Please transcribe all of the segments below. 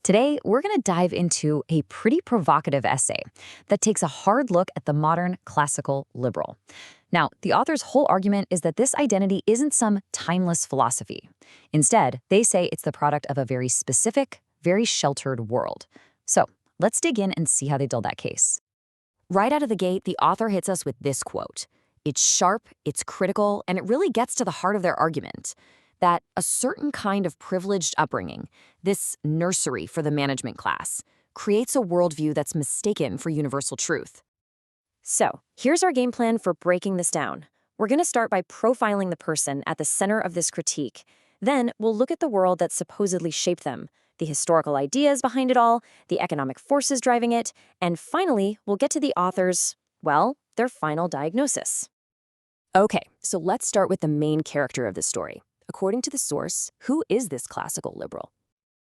Today, we're going to dive into a pretty provocative essay that takes a hard look at the modern classical liberal. Now, the author's whole argument is that this identity isn't some timeless philosophy. Instead, they say it's the product of a very specific, very sheltered world. So, let's dig in and see how they build that case. Right out of the gate, the author hits us with this quote. It's sharp, it's critical, and it really gets to the heart of their argument. That a certain kind of privileged upbringing, this nursery for the management class, creates a worldview that's mistaken for universal truth. So, here's our game plan for breaking this down. We're going to start by profiling the person at the center of this critique. Then, we'll look at the world that supposedly shaped them, the historical ideas behind it all, the economic forces driving it, and finally, we'll get to the author's, well, their final diagnosis. Okay, so let's start with the main character of the story. According to the source, who is this classical liberal?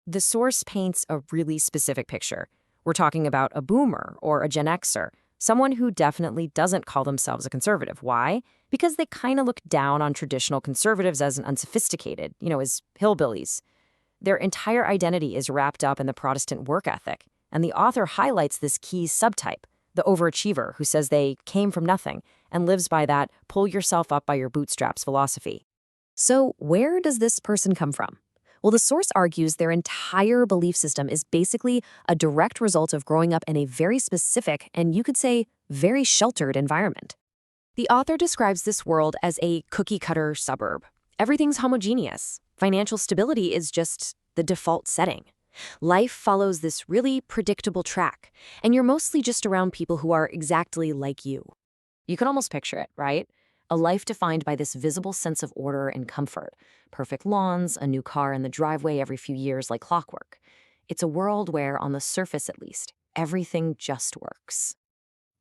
The source paints a really specific picture. We're talking about a boomer or a Gen Xer, someone who definitely doesn't call themselves a conservative. Why? Because they kind of look down on traditional conservatives as unsophisticated, as hillbillies. Their entire identity is wrapped up in the Protestant work ethic, and the author highlights this key subtype, the overachiever who says they came from nothing and lives by that pull yourself up by your bootstraps philosophy. So where does this person come from? Well, the source argues their entire belief system is basically a direct result of growing up in a very specific and you could say very sheltered environment. The author describes this world as a cookie-cutter suburb. Everything's homogeneous. Financial stability is just the default setting. Life follows this really predictable track, and you're mostly just around people who are exactly like you. You can almost picture it, right? A life defined by this visible sense of order and comfort. Perfect lawns, a new car in the driveway every few years like clockwork. It's a world where, on the surface at least, everything just works.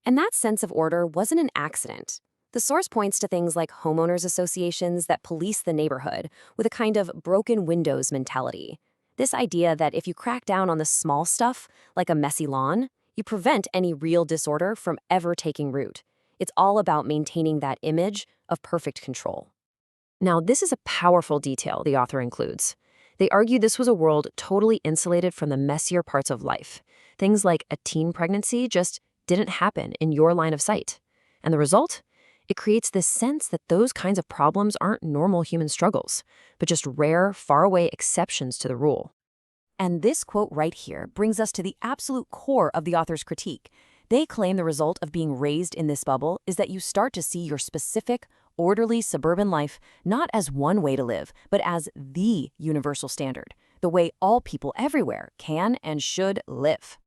And that sense of order wasn't an accident. The source points to things like homeowners associations that police the neighborhood with a kind of broken windows mentality. This idea that if you crack down on the small stuff, like a messy lawn, you prevent any real disorder from ever taking root. It's all about maintaining that image of perfect control. Now, this is a powerful detail the author includes. They argue this was a world totally insulated from the messier parts of life. Things like a teen pregnancy just didn't happen in your line of sight. And the result? It creates this sense that those kinds of problems aren't normal human struggles, but just rare, faraway exceptions to the rule. And this quote right here brings us to the absolute core of the author's critique. They claim the result of being raised in this bubble is that you start to see your specific, orderly suburban life not as one way to live, but as the universal standard, the way all people everywhere can and should live.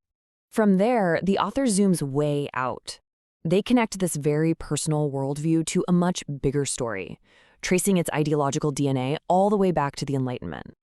From there, the author zooms way out. They connect this very personal worldview to a much bigger story, tracing its ideological DNA all the way back to the Enlightenment.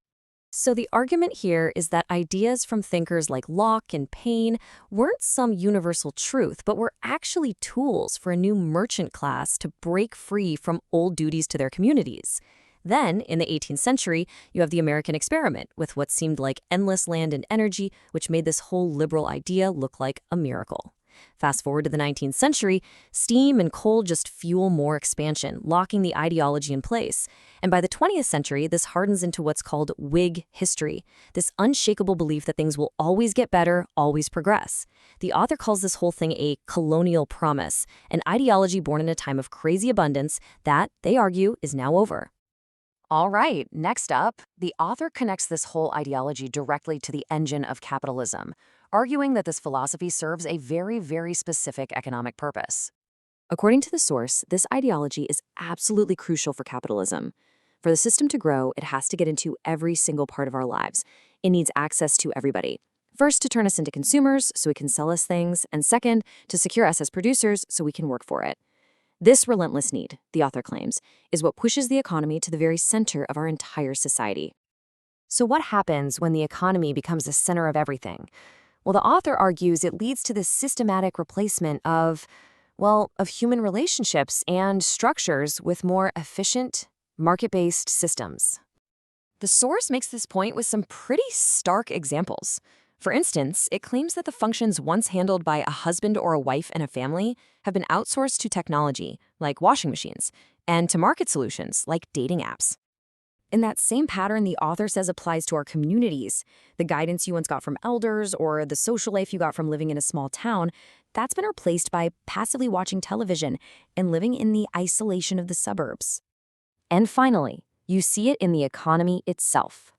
So the argument here is that ideas from thinkers like Locke and Paine weren't some universal truth, but were actually tools for a new merchant class to break free from old duties to their communities. Then, in the 18th century, you have the American experiment with what seemed like endless land and energy, which made this whole liberal idea look like a miracle. Fast forward to the 19th century, steam and coal just fuel more expansion, locking the ideology in place. And by the 20th century, this hardens into what's called Whig history, this unshakable belief that things will always get better, always progress. The author calls this whole thing a colonial promise, an ideology born in a time of crazy abundance that, they argue, is now over. All right, next up, the author connects this whole ideology directly to the engine of capitalism, arguing that this philosophy serves a very, very specific economic purpose. According to the source, this ideology is absolutely crucial for capitalism. For the system to grow, it has to get into every single part of our lives. It needs access to everybody. First, to turn us into consumers so it can sell us things, and second, to secure us as producers so we can work for it. This relentless need, the author claims, is what pushes the economy to the very center of our entire society. So what happens when the economy becomes the center of everything? Well, the author argues it leads to this systematic replacement of human relationships and structures with more efficient, market-based systems. The source makes this point with some pretty stark examples. For instance, it claims that the functions once handled by a husband or a wife in a family have been outsourced to technology, like washing machines, and to market solutions, like dating apps. In that same pattern, the author says applies to our communities. The guidance you once got from elders or the social life you got from living in a small town, that's been replaced by passively watching television and living in the isolation of the suburbs. And finally, you see it in the economy itself.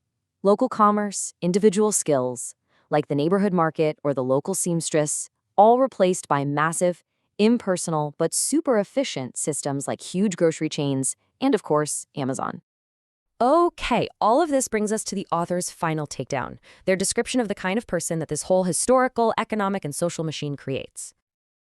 Local commerce, individual skills, like the neighborhood market or the local seamstress, all replaced by massive, impersonal, but super efficient systems like huge grocery chains and, of course, Amazon. Okay, all of this brings us to the author's final takedown, their description of the kind of person that this whole historical, economic, and social machine creates.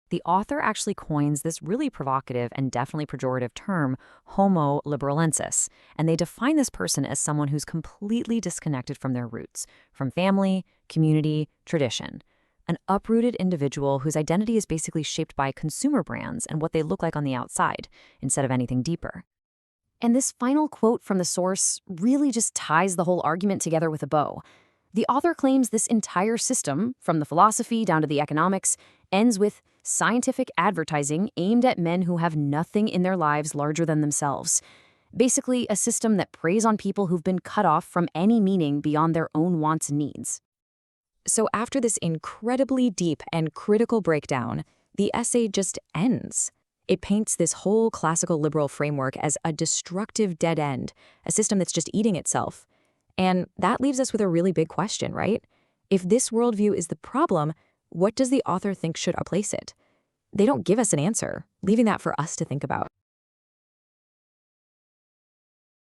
The author actually coins this really provocative and definitely pejorative term, homo liberalensis, and they define this person as someone who's completely disconnected from their roots, from family, community, tradition. An uprooted individual whose identity is basically shaped by consumer brands and what they look like on the outside, instead of anything deeper. And this final quote from the source really just ties the whole argument together with a bow. The author claims this entire system, from the philosophy down to the economics, ends with scientific advertising aimed at men who have nothing in their lives larger than themselves. Basically, a system that preys on people who've been cut off from any meaning beyond their own wants and needs. So after this incredibly deep and critical breakdown, the essay just ends. It paints this whole classical liberal framework as a destructive dead end, a system that's just eating itself. And that leaves us with a really big question, right? If this worldview is the problem, what does the author think should replace it? They don't give us an answer, leaving that for us to think about.